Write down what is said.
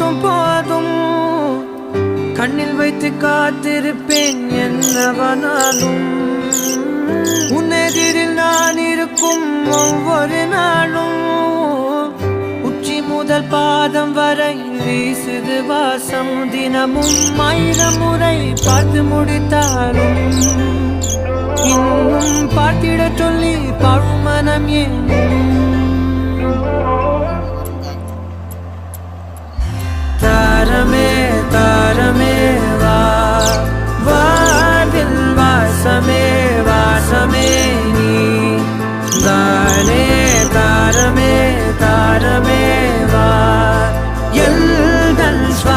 போதும் போதும் கண்ணில் வைத்து காத்திருப்பேன் என்னவனாலும் உன்னெதிரில் நான் இருக்கும் ஒவ்வொரு நாளும் உச்சி முதல் பாதம் வரை வீசுது வாசம் தினமும் 1000 முறை பார்த்து முடித்தாலும் இன்னும் பார்த்திட சொல்லி பழுமனம் ஏன்